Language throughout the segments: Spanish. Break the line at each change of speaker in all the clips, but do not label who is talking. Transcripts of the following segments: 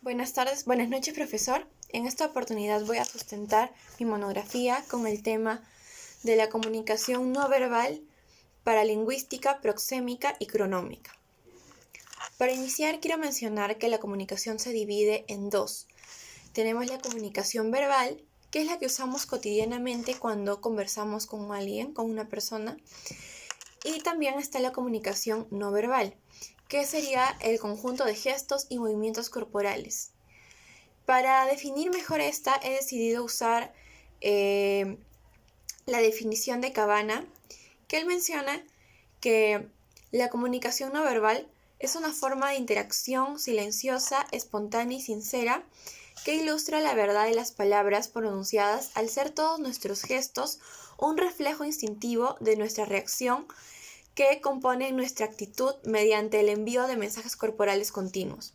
Buenas tardes, buenas noches, profesor. En esta oportunidad voy a sustentar mi monografía con el tema de la comunicación no verbal, paralingüística, proxémica y cronómica. Para iniciar, quiero mencionar que la comunicación se divide en dos. Tenemos la comunicación verbal, que es la que usamos cotidianamente cuando conversamos con alguien, con una persona, y también está la comunicación no verbal, que sería el conjunto de gestos y movimientos corporales. Para definir mejor esta, he decidido usar la definición de Cabana, que él menciona que la comunicación no verbal es una forma de interacción silenciosa, espontánea y sincera que ilustra la verdad de las palabras pronunciadas al ser todos nuestros gestos un reflejo instintivo de nuestra reacción que compone nuestra actitud mediante el envío de mensajes corporales continuos.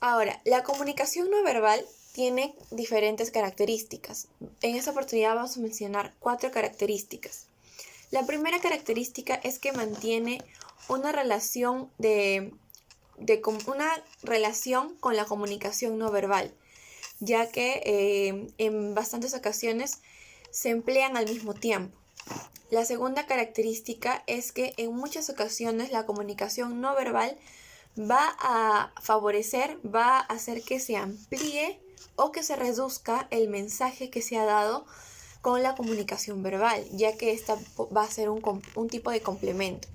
Ahora, la comunicación no verbal tiene diferentes características. En esta oportunidad vamos a mencionar 4 características. La primera característica es que mantiene una relación con la comunicación no verbal, ya que en bastantes ocasiones se emplean al mismo tiempo. La segunda característica es que en muchas ocasiones la comunicación no verbal va a favorecer, va a hacer que se amplíe o que se reduzca el mensaje que se ha dado con la comunicación verbal, ya que esta va a ser un tipo de complemento.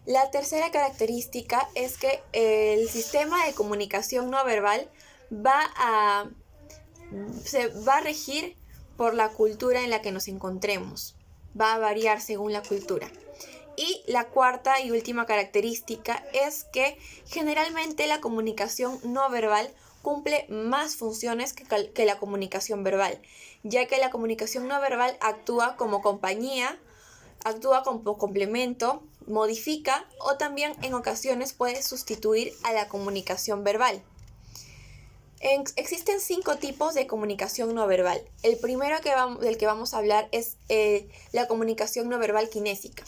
La tercera característica es que el sistema de comunicación no verbal se va a regir por la cultura en la que nos encontremos, va a variar según la cultura. Y la cuarta y última característica es que generalmente la comunicación no verbal cumple más funciones que la comunicación verbal, ya que la comunicación no verbal actúa como compañía, actúa como complemento, modifica o también en ocasiones puede sustituir a la comunicación verbal. Existen 5 tipos de comunicación no verbal. El primero del que vamos a hablar es la comunicación no verbal kinésica.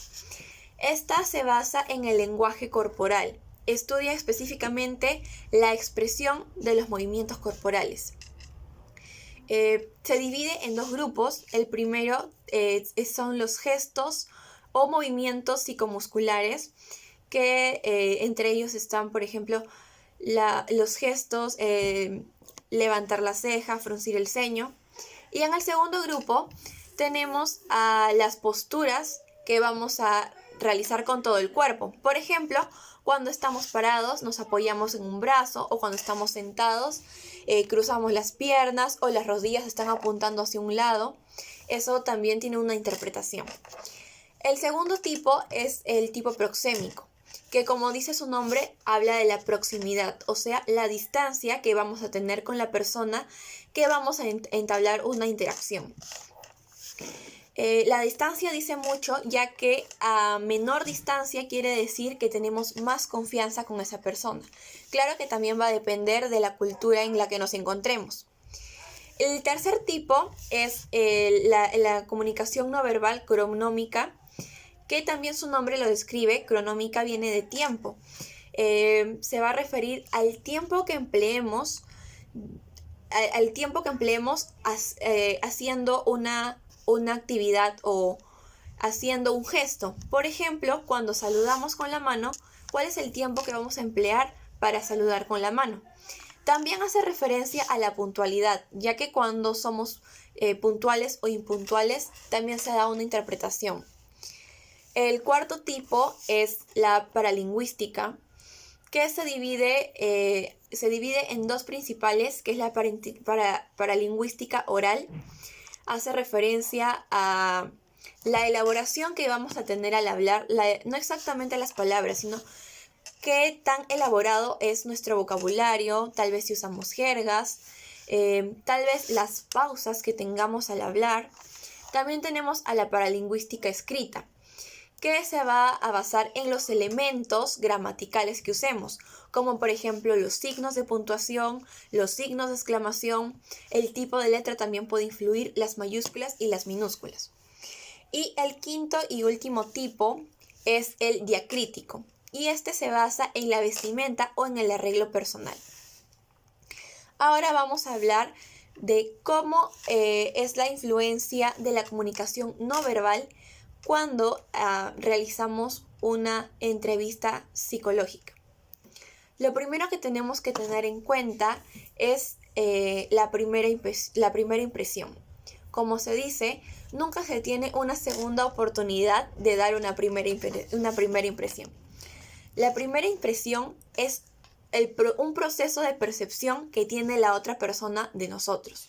Esta se basa en el lenguaje corporal. Estudia específicamente la expresión de los movimientos corporales. Se divide en 2 grupos. El primero son los gestos o movimientos psicomusculares, que entre ellos están, por ejemplo, los gestos, levantar la ceja, fruncir el ceño. Y en el segundo grupo tenemos a las posturas que vamos a realizar con todo el cuerpo. Por ejemplo, cuando estamos parados nos apoyamos en un brazo, o cuando estamos sentados cruzamos las piernas o las rodillas están apuntando hacia un lado. Eso también tiene una interpretación. El segundo tipo es el tipo proxémico, que como dice su nombre, habla de la proximidad, o sea, la distancia que vamos a tener con la persona que vamos a entablar una interacción. La distancia dice mucho, ya que a menor distancia quiere decir que tenemos más confianza con esa persona. Claro que también va a depender de la cultura en la que nos encontremos. El tercer tipo es la comunicación no verbal cronómica, que también su nombre lo describe. Cronómica viene de tiempo. Se va a referir al tiempo que empleemos, haciendo una actividad o haciendo un gesto. Por ejemplo, cuando saludamos con la mano, ¿cuál es el tiempo que vamos a emplear para saludar con la mano? También hace referencia a la puntualidad, ya que cuando somos puntuales o impuntuales, también se da una interpretación. El cuarto tipo es la paralingüística, que se divide en 2 principales, que es la paralingüística oral. Hace referencia a la elaboración que vamos a tener al hablar, no exactamente las palabras, sino qué tan elaborado es nuestro vocabulario, tal vez si usamos jergas, tal vez las pausas que tengamos al hablar. También tenemos a la paralingüística escrita, que se va a basar en los elementos gramaticales que usemos, como por ejemplo los signos de puntuación, los signos de exclamación. El tipo de letra también puede influir, las mayúsculas y las minúsculas. Y el quinto y último tipo es el diacrítico, y este se basa en la vestimenta o en el arreglo personal. Ahora vamos a hablar de cómo es la influencia de la comunicación no verbal cuando realizamos una entrevista psicológica. Lo primero que tenemos que tener en cuenta es la primera impresión. Como se dice, nunca se tiene una segunda oportunidad de dar una primera impresión. La primera impresión es un proceso de percepción que tiene la otra persona de nosotros.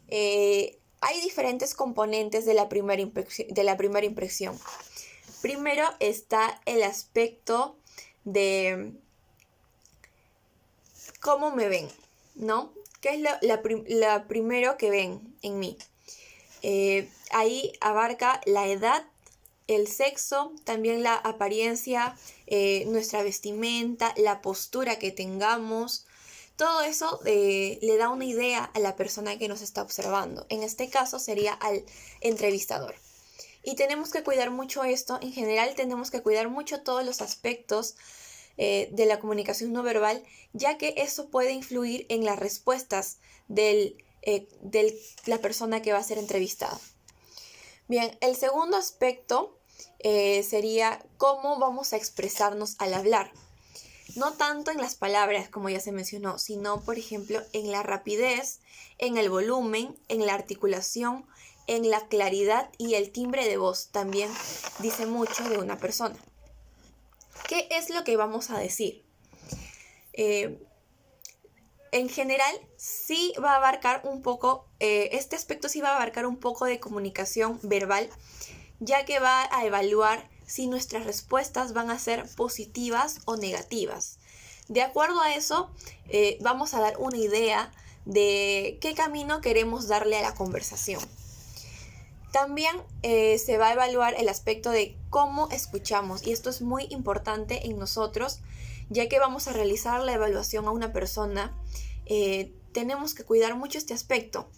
Hay diferentes componentes de la primera impresión. Primero está el aspecto de cómo me ven, ¿no? ¿Qué es lo primero que ven en mí? Ahí abarca la edad, el sexo, también la apariencia, nuestra vestimenta, la postura que tengamos. Todo eso le da una idea a la persona que nos está observando. En este caso sería al entrevistador. Y tenemos que cuidar mucho esto. En general tenemos que cuidar mucho todos los aspectos de la comunicación no verbal, ya que eso puede influir en las respuestas de la persona que va a ser entrevistada. Bien, el segundo aspecto sería cómo vamos a expresarnos al hablar. No tanto en las palabras, como ya se mencionó, sino, por ejemplo, en la rapidez, en el volumen, en la articulación, en la claridad y el timbre de voz. También dice mucho de una persona. ¿Qué es lo que vamos a decir? En general, sí va a abarcar un poco, este aspecto sí va a abarcar un poco de comunicación verbal, ya que va a evaluar si nuestras respuestas van a ser positivas o negativas. De acuerdo a eso, vamos a dar una idea de qué camino queremos darle a la conversación. También se va a evaluar el aspecto de cómo escuchamos, y esto es muy importante en nosotros, ya que vamos a realizar la evaluación a una persona. Tenemos que cuidar mucho este aspecto.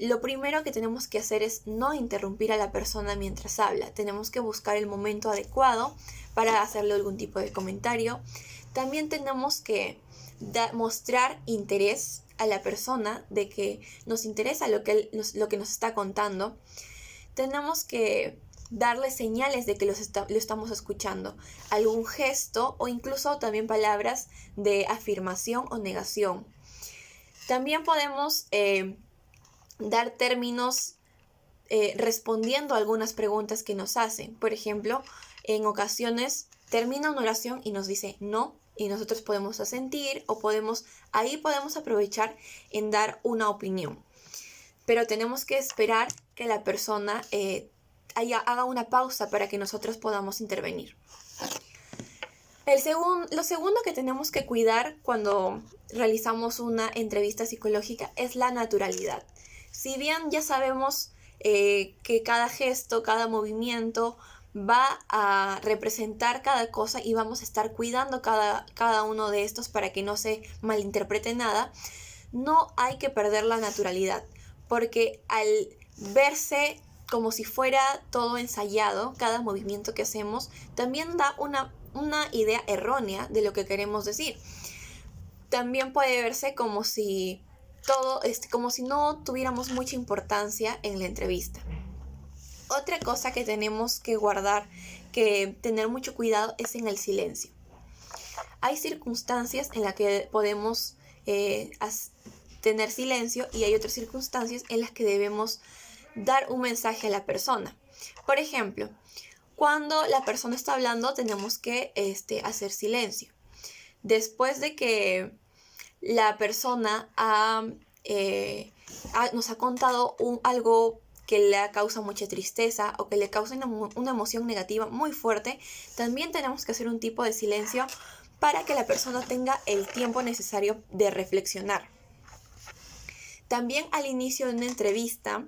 Lo primero que tenemos que hacer es no interrumpir a la persona mientras habla. Tenemos que buscar el momento adecuado para hacerle algún tipo de comentario. También tenemos que mostrar interés a la persona, de que nos interesa lo que nos está contando. Tenemos que darle señales de que lo estamos escuchando, algún gesto o incluso también palabras de afirmación o negación. También podemos dar términos respondiendo a algunas preguntas que nos hacen. Por ejemplo, en ocasiones termina una oración y nos dice no, y nosotros podemos asentir o podemos aprovechar en dar una opinión. Pero tenemos que esperar que la persona haga una pausa para que nosotros podamos intervenir. Lo segundo que tenemos que cuidar cuando realizamos una entrevista psicológica es la naturalidad. Si bien ya sabemos que cada gesto, cada movimiento va a representar cada cosa y vamos a estar cuidando cada uno de estos para que no se malinterprete nada, no hay que perder la naturalidad, porque al verse como si fuera todo ensayado, cada movimiento que hacemos, también da una idea errónea de lo que queremos decir. También puede verse como si no tuviéramos mucha importancia en la entrevista. Otra cosa que tenemos que guardar, que tener mucho cuidado, es en el silencio. Hay circunstancias en las que podemos tener silencio y hay otras circunstancias en las que debemos dar un mensaje a la persona. Por ejemplo, cuando la persona está hablando tenemos que hacer silencio. Después de que la persona nos ha contado algo que le causa mucha tristeza o que le causa una emoción negativa muy fuerte, también tenemos que hacer un tipo de silencio para que la persona tenga el tiempo necesario de reflexionar. También al inicio de una entrevista,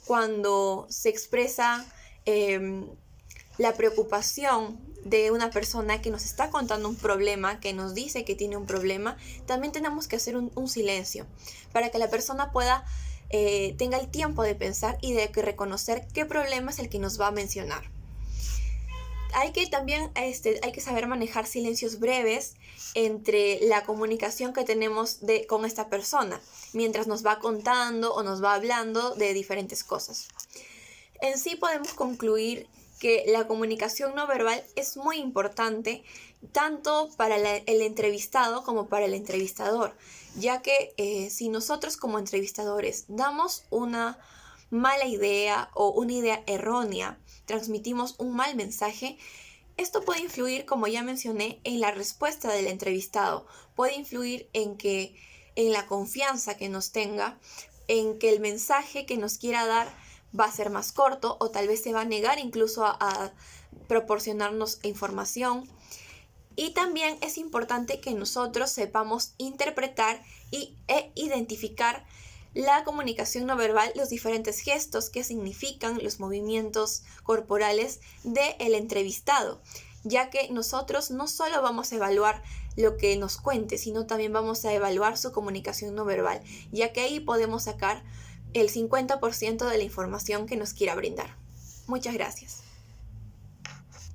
cuando se expresa la preocupación de una persona que nos está contando un problema, que nos dice que tiene un problema, también tenemos que hacer un silencio para que la persona tenga el tiempo de pensar y de reconocer qué problema es el que nos va a mencionar. Hay que también hay que saber manejar silencios breves entre la comunicación que tenemos con esta persona, mientras nos va contando o nos va hablando de diferentes cosas. En sí podemos concluir que la comunicación no verbal es muy importante tanto para el entrevistado como para el entrevistador, ya que si nosotros como entrevistadores damos una mala idea o una idea errónea, transmitimos un mal mensaje, esto puede influir, como ya mencioné, en la respuesta del entrevistado, puede influir en la confianza que nos tenga, en que el mensaje que nos quiera dar va a ser más corto o tal vez se va a negar incluso a proporcionarnos información. Y también es importante que nosotros sepamos interpretar e identificar la comunicación no verbal, los diferentes gestos que significan los movimientos corporales del entrevistado, ya que nosotros no solo vamos a evaluar lo que nos cuente, sino también vamos a evaluar su comunicación no verbal, ya que ahí podemos sacar el 50% de la información que nos quiera brindar. Muchas gracias.